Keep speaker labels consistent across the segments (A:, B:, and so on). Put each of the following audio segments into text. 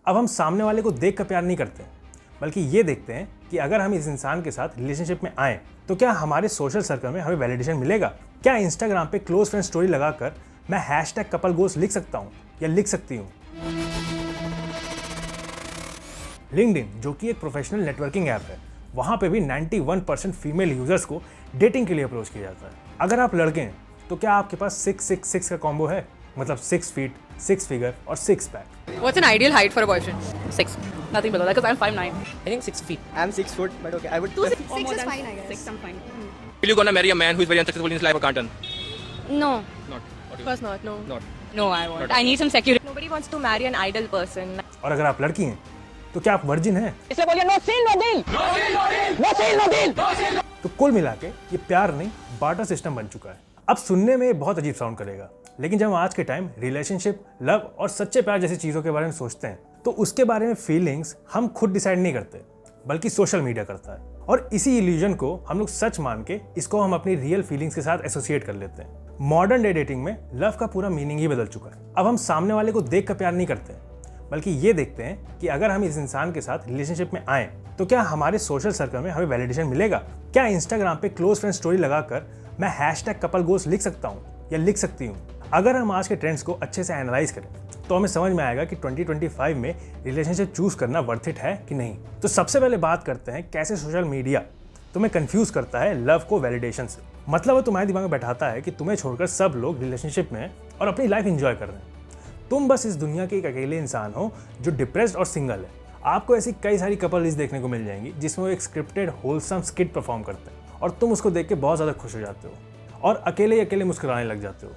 A: अब हम सामने वाले को देख कर प्यार नहीं करते, बल्कि ये देखते हैं कि अगर हम इस इंसान के साथ रिलेशनशिप में आए तो क्या हमारे सोशल सर्कल में हमें वैलिडेशन मिलेगा। क्या इंस्टाग्राम पे क्लोज फ्रेंड स्टोरी लगाकर मैं #couplegoals लिख सकता हूँ या लिख सकती हूँ। लिंक्डइन, जो कि एक प्रोफेशनल नेटवर्किंग ऐप है, वहाँ पे भी 91% फीमेल यूजर्स को डेटिंग के लिए अप्रोच किया जाता है। अगर आप लड़के हैं तो क्या आपके पास 666 का कॉम्बो है, मतलब 6 फीट, 6 फिगर और 6 pack.
B: What's an ideal height for a boyfriend? 6. Nothing below that because I'm 5'9".
C: I think 6 feet. I'm 6 foot, but okay. I would.
B: 6
D: is fine, I guess.
B: 6, I'm fine.
E: Will you gonna marry a man who is very unsuccessful in his life or can't earn?
D: No.
E: Not.
B: Of course not. No.
E: Not.
B: No, I won't. I need some security.
D: Nobody wants to marry an idle person.
A: और अगर आप लड़की हैं तो क्या आप virgin हैं?
C: इसे बोलिए no seal, no deal. No seal, no deal.
A: तो कुल मिला के ये प्यार नहीं, बार्टर सिस्टम बन चुका है। अब सुनने में ये बहुत अजीब साउंड करेगा, लेकिन जब हम आज के टाइम रिलेशनशिप, लव और सच्चे प्यार जैसी चीज़ों के बारे में सोचते हैं तो उसके बारे में फीलिंग्स हम खुद डिसाइड नहीं करते, बल्कि सोशल मीडिया करता है। और इसी इल्यूजन को हम लोग सच मान के इसको हम अपनी रियल फीलिंग्स के साथ एसोसिएट कर लेते हैं। मॉडर्न डे डेटिंग में लव का पूरा मीनिंग ही बदल चुका है। अब हम सामने वाले को देख कर प्यार नहीं करते, बल्कि ये देखते हैं कि अगर हम इस इंसान के साथ रिलेशनशिप में आए तो क्या हमारे सोशल सर्कल में हमें वैलिडेशन मिलेगा। क्या इंस्टाग्राम पे क्लोज फ्रेंड स्टोरी लगाकर मैं #couplegoals लिख सकता हूँ या लिख सकती हूँ। अगर हम आज के ट्रेंड्स को अच्छे से एनालाइज करें तो हमें समझ में आएगा कि 2025 में रिलेशनशिप चूज करना वर्थ इट है कि नहीं। तो सबसे पहले बात करते हैं कैसे सोशल मीडिया तुम्हें कंफ्यूज करता है लव को वैलिडेशन से। मतलब वो तुम्हारे दिमाग में बैठाता है कि तुम्हें छोड़कर सब लोग रिलेशनशिप में और अपनी लाइफ एंजॉय कर रहे हैं। तुम बस इस दुनिया के एक अकेले इंसान हो जो डिप्रेस्ड और सिंगल है। आपको ऐसी कई सारी कपल लिस्ट देखने को मिल जाएंगी जिसमें वो एक स्क्रिप्टेड होलसम स्किट परफॉर्म करते हैं और तुम उसको देख के बहुत ज़्यादा खुश हो जाते हो और अकेले ही अकेले मुस्कुराने लग जाते हो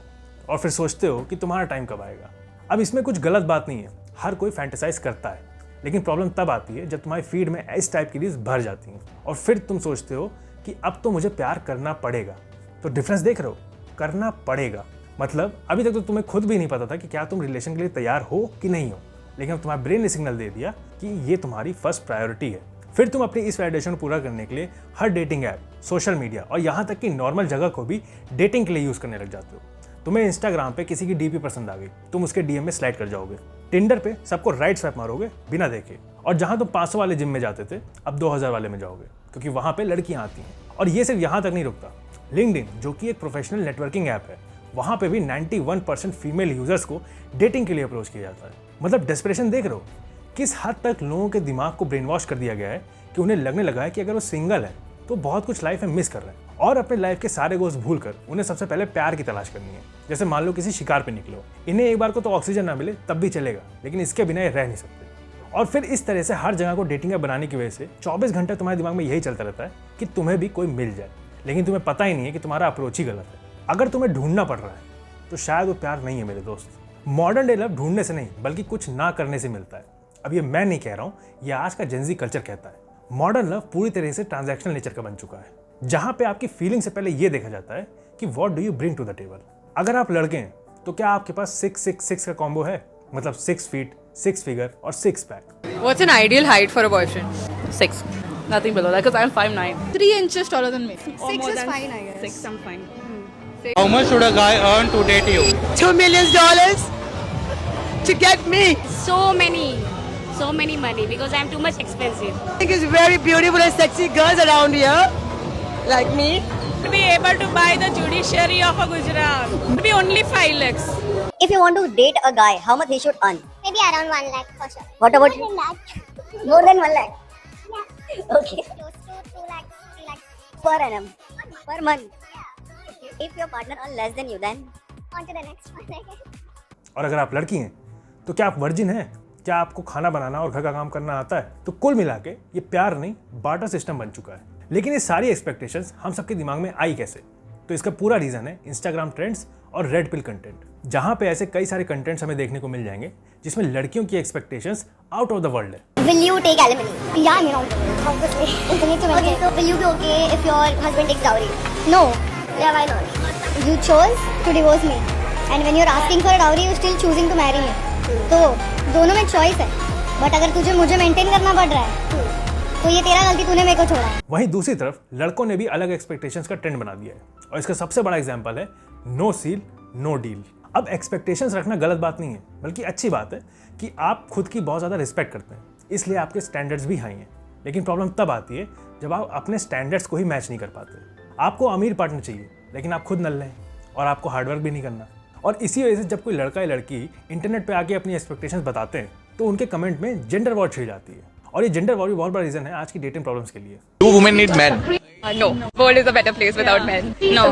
A: और फिर सोचते हो कि तुम्हारा टाइम कब आएगा। अब इसमें कुछ गलत बात नहीं है, हर कोई फैंटेसाइज करता है, लेकिन प्रॉब्लम तब आती है जब तुम्हारी फीड में इस टाइप की रील्स भर जाती हैं और फिर तुम सोचते हो कि अब तो मुझे प्यार करना पड़ेगा। तो डिफरेंस देख रहे हो, करना पड़ेगा मतलब अभी तक तो तुम्हें खुद भी नहीं पता था कि क्या तुम रिलेशन के लिए तैयार हो कि नहीं हो, लेकिन अब तुम्हारे ब्रेन ने सिग्नल दे दिया कि ये तुम्हारी फर्स्ट प्रायोरिटी है। फिर तुम अपनी इस वैलिडेशन को पूरा करने के लिए हर डेटिंग ऐप, सोशल मीडिया और यहाँ तक कि नॉर्मल जगह को भी डेटिंग के लिए यूज़ करने लग जाते हो। तुम्हें इंस्टाग्राम पे किसी की डीपी पसंद आ गई, तुम उसके डीएम में स्लाइड कर जाओगे। टिंडर पे सबको राइट स्वैप मारोगे बिना देखे, और जहां तुम 500 वाले जिम में जाते थे अब 2000 वाले में जाओगे, क्योंकि वहां पे लड़कियां आती हैं। और ये सिर्फ यहाँ तक नहीं रुकता। लिंक्डइन, जो कि एक प्रोफेशनल नेटवर्किंग ऐप है, वहां पे भी 91% फीमेल यूजर्स को डेटिंग के लिए अप्रोच किया जाता है। मतलब डेस्परेशन देख रहे हो, किस हद तक लोगों के दिमाग को ब्रेन वॉश कर दिया गया है कि उन्हें लगने लगा है कि अगर वो सिंगल है तो बहुत कुछ लाइफ में मिस कर रहे हैं और अपने लाइफ के सारे गोल्स भूलकर उन्हें सबसे पहले प्यार की तलाश करनी है। जैसे मान लो किसी शिकार पे निकलो, इन्हें एक बार को तो ऑक्सीजन ना मिले तब भी चलेगा, लेकिन इसके बिना ये रह नहीं सकते। और फिर इस तरह से हर जगह को डेटिंग ऐप बनाने की वजह से 24 घंटे तुम्हारे दिमाग में यही चलता रहता है कि तुम्हें भी कोई मिल जाए, लेकिन तुम्हें पता ही नहीं है कि तुम्हारा अप्रोच ही गलत है। अगर तुम्हें ढूंढना पड़ रहा है तो शायद वो प्यार नहीं है मेरे दोस्त। मॉडर्न डे लव ढूंढने से नहीं बल्कि कुछ ना करने से मिलता है। अब ये मैं नहीं कह रहा हूँ, ये आज का जेनजी कल्चर कहता है। मॉडर्न लव पूरी तरह से ट्रांजैक्शनल नेचर का बन चुका है, जहां पे आपकी फीलिंग से पहले ये देखा जाता है कि what do you bring to the table. अगर आप लड़के हैं तो क्या आपके पास 666 का कॉम्बो है, मतलब 6 फीट, 6 फिगर और 6 pack.
B: What's an ideal height for a boyfriend? 6. Nothing below that because I'm 5'9".
D: 3 inches taller than me.
B: Or
D: 6
B: more
D: is
B: than
D: fine, I guess.
B: 6, I'm fine.
C: How much should a guy earn to date you?
F: $2 million to get me.
G: So many money because I'm too much expensive.
F: I think it's very beautiful and sexy girls around here, like me.
B: To be able to buy the judiciary of a Gujarat. To be only 5 lakhs.
H: If you want to date a guy, how much he should earn?
G: Maybe around 1 lakh for sure.
H: What about
G: More than that.
H: more than 1 lakh?
G: Yeah.
H: Okay.
G: Close to 2 lakhs, 3 lakhs.
H: Per annum, per month. If your partner earn less than you, then
G: On to the next one, I guess.
A: और अगर आप लड़की हैं तो क्या आप virgin हैं? क्या आपको खाना बनाना और घर का काम करना आता है? तो कुल मिला के ये प्यार नहीं, बार्टर सिस्टम बन चुका है। लेकिन ये सारी एक्सपेक्टेशंस हम सबके दिमाग में आई कैसे? तो इसका पूरा रीजन है इंस्टाग्राम ट्रेंड्स और रेड पिल कंटेंट, जहां पे ऐसे कई सारे कंटेंट्स हमें देखने को मिल जाएंगे जिसमें लड़कियों की expectations out of the world है।
H: will you take alimony?
G: Yeah, you know, obviously. Okay, so will you be okay if your husband takes dowry?
H: No,
G: Yeah, why not?
H: you chose to divorce me, and when you're asking for a dowry, you're still choosing to marry me. तो दोनों में choice है, but अगर तुझे मुझे maintain करना पड़ रहा है तो ये तेरा गलती, तूने मेरे को छोड़ा है।
A: वहीं दूसरी तरफ लड़कों ने भी अलग एक्सपेक्टेशंस का ट्रेंड बना दिया है और इसका सबसे बड़ा एग्जांपल है नो सील नो डील। अब एक्सपेक्टेशंस रखना गलत बात नहीं है, बल्कि अच्छी बात है, कि आप खुद की बहुत ज़्यादा रिस्पेक्ट करते हैं, इसलिए आपके स्टैंडर्ड्स भी हाई हैं। लेकिन प्रॉब्लम तब आती है जब आप अपने स्टैंडर्ड्स को ही मैच नहीं कर पाते। आपको अमीर पार्टनर चाहिए लेकिन आप खुद नल्ले हैं और आपको हार्डवर्क भी नहीं करना। और इसी वजह से जब कोई लड़का या लड़की इंटरनेट पे आके अपनी एक्सपेक्टेशंस बताते हैं तो उनके कमेंट में जेंडर वॉर छिड़ जाती है। और ये जेंडर वॉर भी बहुत बड़ा रीज़न है आज की डेटिंग प्रॉब्लम्स के लिए।
E: Do women need men?
D: No, world is a better place without men.
B: No.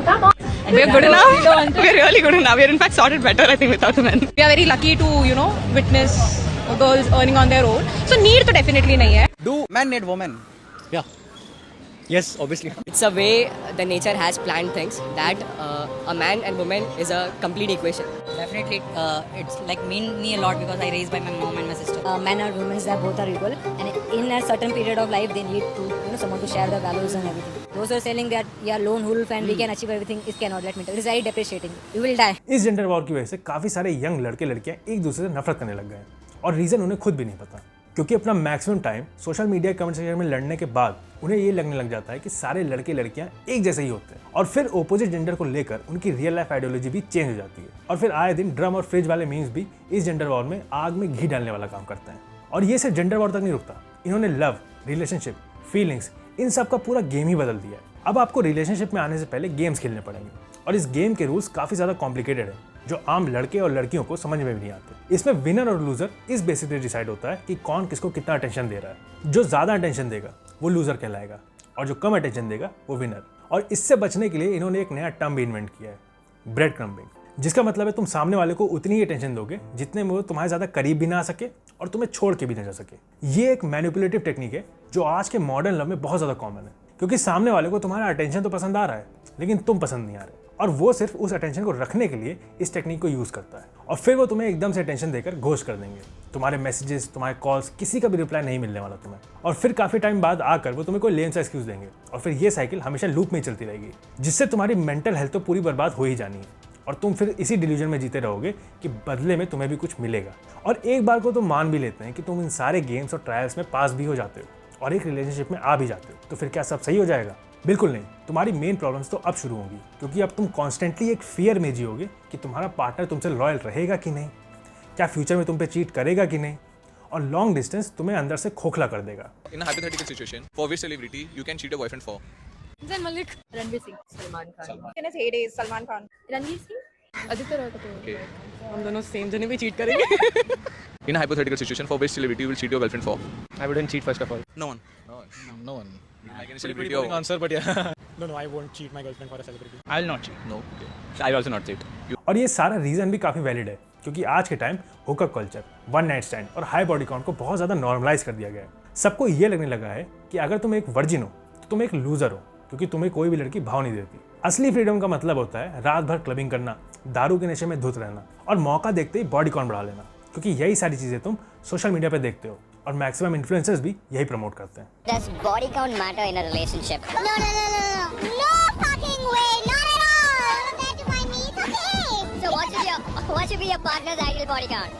B: We're good enough. We're really good enough. We're in fact sorted better, I think, without men. We are very lucky to, witness girls earning on their own. So need to definitely nahi hai.
I: Do men need women? Yeah. Yes, obviously.
F: It's a way the nature has planned things that a man and woman is a complete equation.
J: Definitely, it's like mean me a lot because I raised by my mom and my sister.
K: Men or women, they both are equal, and in a certain period of life, they need to, someone to share the values and everything. Those who are saying that we are lone wolf and we can achieve everything is cannot. Let me tell you, it's very depreciating. You will die.
A: इस gender war की वजह से काफ़ी सारे young लड़के लड़कियां एक दूसरे से नफरत करने लग गए हैं और रीज़न उन्हें खुद भी नहीं पता, क्योंकि अपना maximum time social media comment section में लड़ने के बाद उन्हें ये लगने लग जाता है कि सारे लड़के लड़कियां एक जैसे ही होते हैं। और फिर ओपोजिट जेंडर को लेकर उनकी रियल लाइफ आइडियोलॉजी भी चेंज हो जाती है। और फिर आए दिन ड्रम और फ्रिज वाले मीम्स भी इस जेंडर वॉर में आग में घी डालने वाला काम करते हैं। और ये सिर्फ जेंडर वॉर तक नहीं रुकता, इन्होंने लव, रिलेशनशिप, फीलिंग्स, इन सब का पूरा गेम ही बदल दिया है। अब आपको रिलेशनशिप में आने से पहले गेम्स खेलने पड़ेंगे और इस गेम के रूल्स काफ़ी ज़्यादा कॉम्प्लिकेटेड है जो आम लड़के और लड़कियों को समझ में भी नहीं आते। इसमें विनर और लूजर इस बेसिस पे डिसाइड होता है कि कौन किसको कितना अटेंशन दे रहा है। जो ज़्यादा अटेंशन देगा वो लूजर कहलाएगा और जो कम अटेंशन देगा वो विनर। और इससे बचने के लिए इन्होंने एक नया टर्म भी इन्वेंट किया है, ब्रेड क्रम्बिंग, जिसका मतलब है तुम सामने वाले को उतनी ही अटेंशन दोगे जितने में वो तुम्हारे ज़्यादा करीब भी ना आ सके और तुम्हें छोड़ के भी ना जा सके। ये एक मैनिपुलेटिव टेक्निक है जो आज के मॉडर्न लव में बहुत ज़्यादा कॉमन है, क्योंकि सामने वाले को तुम्हारा अटेंशन तो पसंद आ रहा है लेकिन तुम पसंद नहीं आ रहे, और वो सिर्फ उस अटेंशन को रखने के लिए इस टेक्निक को यूज़ करता है। और फिर वो तुम्हें एकदम से अटेंशन देकर घोष कर देंगे, तुम्हारे मैसेजेस, तुम्हारे कॉल्स, किसी का भी रिप्लाई नहीं मिलने वाला तुम्हें। और फिर काफ़ी टाइम बाद आकर वो तुम्हें कोई लेम सा एक्सक्यूज़ देंगे और फिर ये साइकिल हमेशा लूप में ही चलती रहेगी, जिससे तुम्हारी मेंटल हेल्थ तो पूरी बर्बाद हो ही जानी है और तुम फिर इसी डिल्यूजन में जीते रहोगे कि बदले में तुम्हें भी कुछ मिलेगा। और एक बार को तो मान भी लेते हैं कि तुम इन सारे गेम्स और ट्रायल्स में पास भी हो जाते हो और एक रिलेशनशिप में आ भी जाते हो, तो फिर क्या सब सही हो जाएगा? बिल्कुल नहीं। तुम्हारी मेन प्रॉब्लम्स तो अब शुरू होंगी, क्योंकि अब तुम कॉन्स्टेंटली एक फियर में जियोगे कि तुम्हारा पार्टनर तुमसे लॉयल रहेगा कि नहीं, क्या फ्यूचर में तुम पे चीट करेगा कि नहीं, और लॉन्ग डिस्टेंस तुम्हें अंदर से खोखला कर देगा।
E: In a hypothetical situation, for which celebrity you can cheat your boyfriend for?
D: Zayn Malik.
K: Ranveer Singh, Salman Khan,
B: In his heydays, Salman Khan.
K: Ranveer Singh, Aditya Roy Kapoor.
E: Okay.
F: हम दोनों same जने भी cheat करेंगे।
E: In a hypothetical situation, for which celebrity you will cheat your girlfriend for?
I: I wouldn't cheat first of all.
E: No one.
I: No one.
E: Like any celebrity
I: Boring
E: or
I: answer, but yeah. No, I won't cheat my girlfriend for a celebrity.
E: I'll not cheat. No. Okay. I will also not cheat. You
A: और ये सारा reason भी काफ़ी valid है, क्योंकि आज के time hookup culture, one night stand और हाई बॉडी काउंट को बहुत ज़्यादा नॉर्मलाइज कर दिया गया है। सबको ये लगने लगा है कि अगर तुम एक वर्जिन हो तो तुम एक लूजर हो, क्योंकि तुम्हें कोई भी लड़की भाव नहीं देती। असली फ्रीडम का मतलब होता है रात भर क्लबिंग करना, दारू के नशे में धुत रहना और मौका देखते ही बॉडी काउंट बढ़ा लेना, क्योंकि यही सारी चीज़ें तुम सोशल मीडिया पे देखते हो और मैक्सिमम इन्फ्लुएंसर्स भी यही प्रमोट करते हैं।
G: Does body count matter in a relationship? No fucking way, not at all. Compared to my needs, okay. So what should be your partner's ideal body count?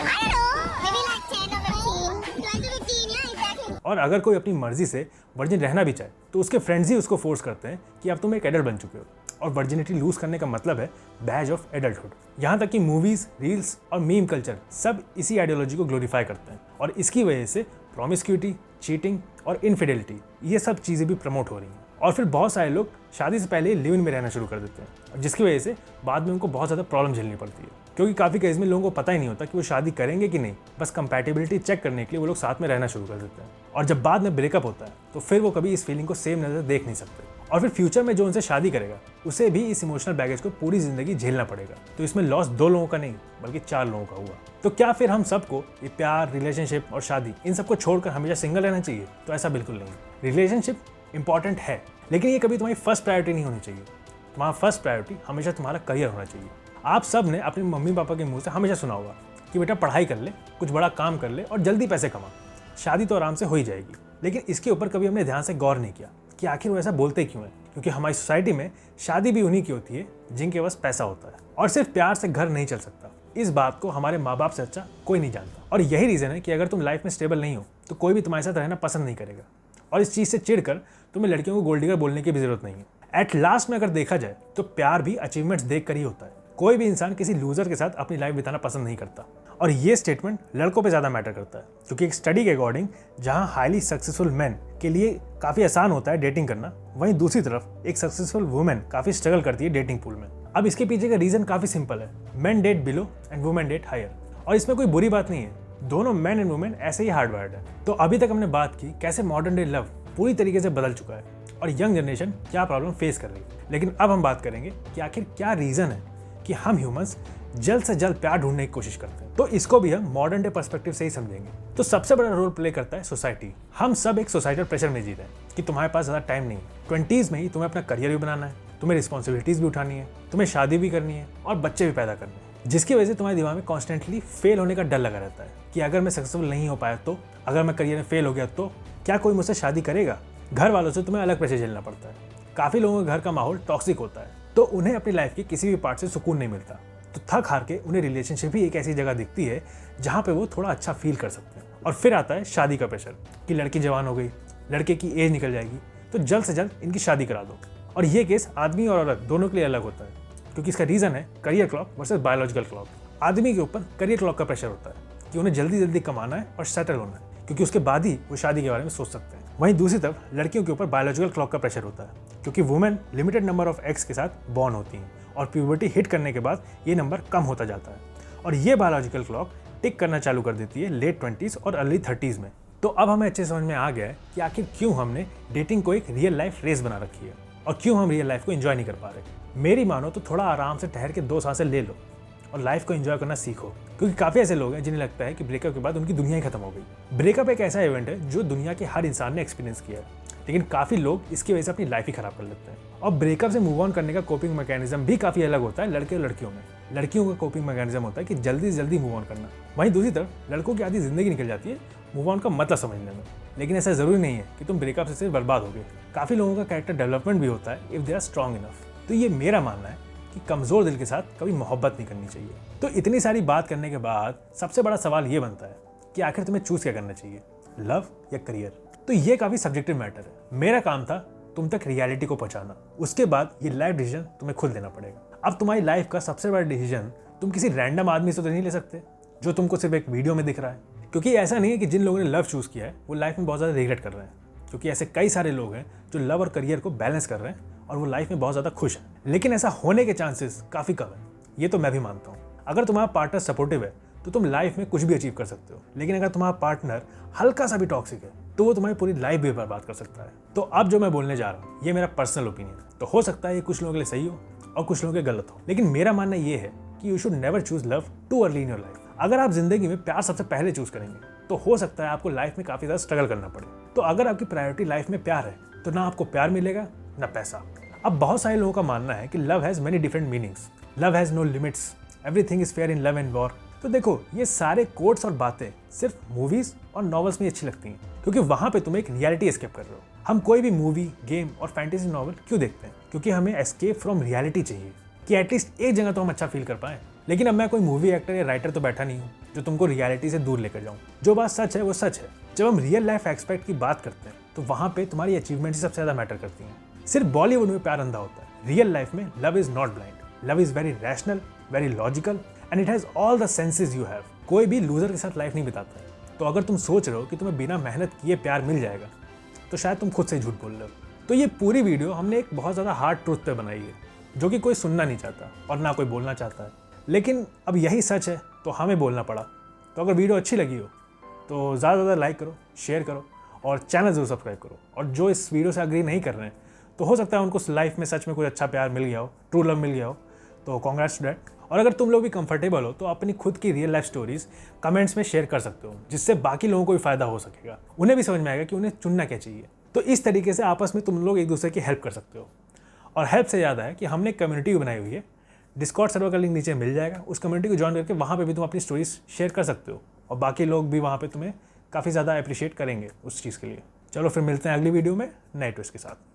G: I don't know, maybe like 10 or 15. 12 to 15, yeah, exactly.
A: और अगर कोई अपनी मर्जी से virgin रहना भी चाहे तो उसके फ्रेंड्स ही उसको फोर्स करते हैं कि अब तुम एक एडल्ट बन चुके हो, और वर्जिनिटी लूज करने का मतलब है बैज ऑफ एडल्टहुड। यहाँ तक कि मूवीज, रील्स और मीम कल्चर सब इसी आइडियोलॉजी को ग्लोरीफाई करते हैं, और इसकी वजह से प्रॉमिस्क्यूटी, चीटिंग और इनफिडेलिटी ये सब चीज़ें भी प्रमोट हो रही हैं। और फिर बहुत सारे लोग शादी से पहले लिव इन में रहना शुरू कर देते हैं, जिसकी वजह से बाद में उनको बहुत ज़्यादा प्रॉब्लम झेलनी पड़ती है, क्योंकि काफ़ी केस में लोगों को पता ही नहीं होता कि वो शादी करेंगे कि नहीं। बस कंपैटिबिलिटी चेक करने के लिए वो लोग साथ में रहना शुरू कर देते हैं, और जब बाद में ब्रेकअप होता है तो फिर वो कभी इस फीलिंग को सेम नज़र देख नहीं सकते, और फिर फ्यूचर में जो उनसे शादी करेगा उसे भी इस इमोशनल बैगेज को पूरी ज़िंदगी झेलना पड़ेगा। तो इसमें लॉस 2 लोगों का नहीं बल्कि 4 लोगों का हुआ। तो क्या फिर हम सबको ये प्यार, रिलेशनशिप और शादी इन सबको छोड़कर हमेशा सिंगल रहना चाहिए? तो ऐसा बिल्कुल नहीं। रिलेशनशिप इंपॉर्टेंट है, लेकिन ये कभी तुम्हारी फर्स्ट प्रायोरिटी नहीं होनी चाहिए। तुम्हारा फर्स्ट प्रायोरिटी हमेशा तुम्हारा करियर होना चाहिए। आप सब ने अपने मम्मी पापा के मुंह से हमेशा सुना होगा कि बेटा पढ़ाई कर ले, कुछ बड़ा काम कर ले और जल्दी पैसे कमा, शादी तो आराम से हो ही जाएगी। लेकिन इसके ऊपर कभी हमने ध्यान से गौर नहीं किया कि आखिर वो ऐसा बोलते क्यों है, क्योंकि हमारी सोसाइटी में शादी भी उन्हीं की होती है जिनके पास पैसा होता है, और सिर्फ प्यार से घर नहीं चल सकता। इस बात को हमारे माँ बाप से अच्छा कोई नहीं जानता, और यही रीज़न है कि अगर तुम लाइफ में स्टेबल नहीं हो तो कोई भी तुम्हारे साथ रहना पसंद नहीं करेगा, और इस चीज़ से चिढ़कर तुम्हें लड़कियों को गोल्ड डिगर बोलने की भी जरूरत नहीं है। एट लास्ट में अगर देखा जाए तो प्यार भी अचीवमेंट्स देख कर ही होता है। कोई भी इंसान किसी लूजर के साथ अपनी लाइफ बिताना पसंद नहीं करता, और ये स्टेटमेंट लड़कों पे ज़्यादा मैटर करता है, क्योंकि एक स्टडी के अकॉर्डिंग जहाँ हाईली सक्सेसफुल मैन के लिए काफ़ी आसान होता है डेटिंग करना, वहीं दूसरी तरफ एक सक्सेसफुल वुमेन काफ़ी स्ट्रगल करती है डेटिंग पूल में। अब इसके पीछे का रीज़न काफ़ी सिंपल है, man date below and women date higher. और इसमें कोई बुरी बात नहीं है, दोनों मैन एंड वुमेन ऐसे ही हार्डवायर्ड है। तो अभी तक हमने बात की कैसे मॉडर्न डे लव पूरी तरीके से बदल चुका है और यंग जनरेशन क्या प्रॉब्लम फेस कर रही है। लेकिन अब हम बात करेंगे कि आखिर क्या रीज़न है कि हम ह्यूमंस जल्द से जल्द प्यार ढूंढने की कोशिश करते हैं। तो इसको भी हम मॉडर्न डे पर्सपेक्टिव से ही समझेंगे। तो सबसे बड़ा रोल प्ले करता है सोसाइटी। हम सब एक सोसाइटल प्रेशर में जी रहे हैं कि तुम्हारे पास ज़्यादा टाइम नहीं है, 20s में ही तुम्हें अपना करियर भी बनाना है, तुम्हें रिस्पॉन्सिबिलिटीज़ भी उठानी है, तुम्हें शादी भी करनी है और बच्चे भी पैदा करने हैं, जिसकी वजह से तुम्हारे दिमाग में कॉन्स्टेंटली फेल होने का डर लगा रहता है कि अगर मैं सक्सेसफुल नहीं हो पाया तो, अगर मैं करियर में फेल हो गया तो क्या कोई मुझसे शादी करेगा। घर वालों से तुम्हें अलग प्रेशर झेलना पड़ता है। काफ़ी लोगों के घर का माहौल टॉक्सिक होता है, तो उन्हें अपनी लाइफ की किसी भी पार्ट से सुकून नहीं मिलता। तो थक हार के उन्हें रिलेशनशिप भी एक ऐसी जगह दिखती है जहाँ पे वो थोड़ा अच्छा फील कर सकते हैं। और फिर आता है शादी का प्रेशर कि लड़की जवान हो गई, लड़के की एज निकल जाएगी, तो जल्द से जल्द इनकी शादी करा दो। और ये केस आदमी और औरत दोनों के लिए अलग होता है, क्योंकि इसका रीज़न है career clock versus biological clock. आदमी के ऊपर करियर क्लॉक का प्रेशर होता है कि उन्हें जल्दी जल्दी कमाना है और सेटल होना है, क्योंकि उसके बाद ही वो शादी के बारे में सोच सकते हैं। वहीं दूसरी तरफ लड़कियों के ऊपर बायोलॉजिकल क्लॉक का प्रेशर होता है, क्योंकि women limited number of eggs के साथ बॉर्न होती हैं और प्यूबर्टी हिट करने के बाद ये नंबर कम होता जाता है और ये बायोलॉजिकल क्लॉक टिक करना चालू कर देती है लेट 20s और अर्ली 30s में। तो अब हमें अच्छे समझ में आ गया है कि आखिर क्यों हमने डेटिंग को एक रियल लाइफ रेस बना रखी है और क्यों हम रियल लाइफ को एंजॉय नहीं कर पा रहे। मेरी मानो तो थोड़ा आराम से ठहर के 2 सांसें ले लो और लाइफ को एंजॉय करना सीखो, क्योंकि काफ़ी ऐसे लोग हैं जिन्हें लगता है कि ब्रेकअप के बाद उनकी दुनिया ही खत्म हो गई। ब्रेकअप एक ऐसा इवेंट है जो दुनिया के हर इंसान ने एक्सपीरियंस किया है, लेकिन काफ़ी लोग इसकी वजह से अपनी लाइफ ही खराब कर लेते हैं। और ब्रेकअप से मूव ऑन करने का कोपिंग मैकेनिज्म भी काफ़ी अलग होता है लड़के और लड़कियों में। लड़कियों का कोपिंग मैकेनिज्म होता है कि जल्दी से जल्दी मूव ऑन करना, वहीं दूसरी तरफ लड़कों की आधी ज़िंदगी निकल जाती है मूव ऑन का मतलब समझने में। लेकिन ऐसा ज़रूरी नहीं है कि तुम ब्रेकअप से सिर्फ बर्बाद हो गए। काफ़ी लोगों का कैरेक्टर डेवलपमेंट भी होता है if they are strong enough. तो ये मेरा मानना है कि कमज़ोर दिल के साथ कभी मोहब्बत नहीं करनी चाहिए। तो इतनी सारी बात करने के बाद सबसे बड़ा सवाल ये बनता है कि आखिर तुम्हें चूज़ क्या करना चाहिए, लव या करियर। तो ये काफ़ी सब्जेक्टिव मैटर है। मेरा काम था तुम तक रियलिटी को पहुंचाना, उसके बाद ये लाइफ डिसीजन तुम्हें खुद लेना पड़ेगा। अब तुम्हारी लाइफ का सबसे बड़ा डिसीजन तुम किसी रैंडम आदमी से तो नहीं ले सकते जो तुमको सिर्फ एक वीडियो में दिख रहा है, क्योंकि ऐसा नहीं है कि जिन लोगों ने लव चूज़ किया है वो लाइफ में बहुत ज़्यादा रिग्रेट कर रहे हैं, क्योंकि ऐसे कई सारे लोग हैं जो लव और करियर को बैलेंस कर रहे हैं और वो लाइफ में बहुत ज़्यादा खुश है। लेकिन ऐसा होने के चांसेस काफ़ी कम है, ये तो मैं भी मानता हूँ। अगर तुम्हारा पार्टनर सपोर्टिव है तो तुम लाइफ में कुछ भी अचीव कर सकते हो, लेकिन अगर तुम्हारा पार्टनर हल्का सा भी टॉक्सिक है तो वो तुम्हारी पूरी लाइफ भी बर्बाद कर सकता है। तो अब जो मैं बोलने जा रहा हूँ ये मेरा पर्सनल ओपिनियन है, तो हो सकता है ये कुछ लोगों के लिए सही हो और कुछ लोगों के गलत हो, लेकिन मेरा मानना ये है कि you should never choose love too early in your life. अगर आप जिंदगी में प्यार सबसे पहले चूज करेंगे तो हो सकता है आपको लाइफ में काफ़ी ज़्यादा स्ट्रगल करना पड़े। तो अगर आपकी प्रायोरिटी लाइफ में प्यार है तो ना आपको प्यार मिलेगा ना पैसा। अब बहुत सारे लोगों का मानना है कि love has many different meanings, love has no limits, everything is fair in love and war. तो देखो ये सारे कोट्स और बातें सिर्फ मूवीज़ और नॉवेल्स में अच्छी लगती हैं, क्योंकि वहाँ पे तुम एक रियलिटी एस्केप कर रहे हो। हम कोई भी मूवी, गेम और फैंटेसी नॉवल क्यों देखते हैं? क्योंकि हमें एस्केप फ्रॉम रियलिटी चाहिए कि एटलीस्ट एक जगह तो हम अच्छा फील कर पाएँ। लेकिन अब मैं कोई मूवी एक्टर या राइटर तो बैठा नहीं हूँ जो तुमको रियलिटी से दूर लेकर जाऊँ। जो बात सच है वो सच है। जब हम रियल लाइफ एक्सपेक्ट की बात करते हैं तो वहाँ पे तुम्हारी अचीवमेंट ही सबसे ज़्यादा मैटर करती हैं। सिर्फ बॉलीवुड में प्यार अंधा होता है, रियल लाइफ में love is not blind. Love is very rational, very logical and it has all the senses you have. कोई भी लूजर के साथ लाइफ नहीं बिताता है। तो अगर तुम सोच रहे हो कि तुम्हें बिना मेहनत किए प्यार मिल जाएगा तो शायद तुम खुद से झूठ बोल रहे हो। तो ये पूरी वीडियो हमने एक बहुत ज़्यादा हार्ड ट्रूथ पे बनाई है जो कि कोई सुनना नहीं चाहता और ना कोई बोलना चाहता है, लेकिन अब यही सच है तो हमें बोलना पड़ा। तो अगर वीडियो अच्छी लगी हो तो ज़्यादा से ज़्यादा लाइक करो, शेयर करो और चैनल ज़रूर सब्सक्राइब करो। और जो इस वीडियो से एग्री नहीं कर रहे हैं तो हो सकता है उनको लाइफ में सच में कोई अच्छा प्यार मिल गया हो, ट्रू लव मिल गया हो, तो कांग्रेट्स टू दैट। और अगर तुम लोग भी कंफर्टेबल हो तो अपनी खुद की रियल लाइफ स्टोरीज कमेंट्स में शेयर कर सकते हो, जिससे बाकी लोगों को भी फायदा हो सकेगा। उन्हें भी समझ में आएगा कि उन्हें चुनना क्या चाहिए। तो इस तरीके से आपस में तुम लोग एक दूसरे की हेल्प कर सकते हो। और हेल्प से ज़्यादा है कि हमने एक कम्युनिटी बनाई हुई है, डिस्कॉर्ड सर्वर का लिंक नीचे मिल जाएगा। उस कम्युनिटी को ज्वाइन करके वहाँ पे भी तुम अपनी स्टोरीज शेयर कर सकते हो और बाकी लोग भी वहाँ पे तुम्हें काफ़ी ज़्यादा अप्रिशिएट करेंगे उस चीज़ के लिए। चलो फिर मिलते हैं अगली वीडियो में नए ट्विस्ट के साथ।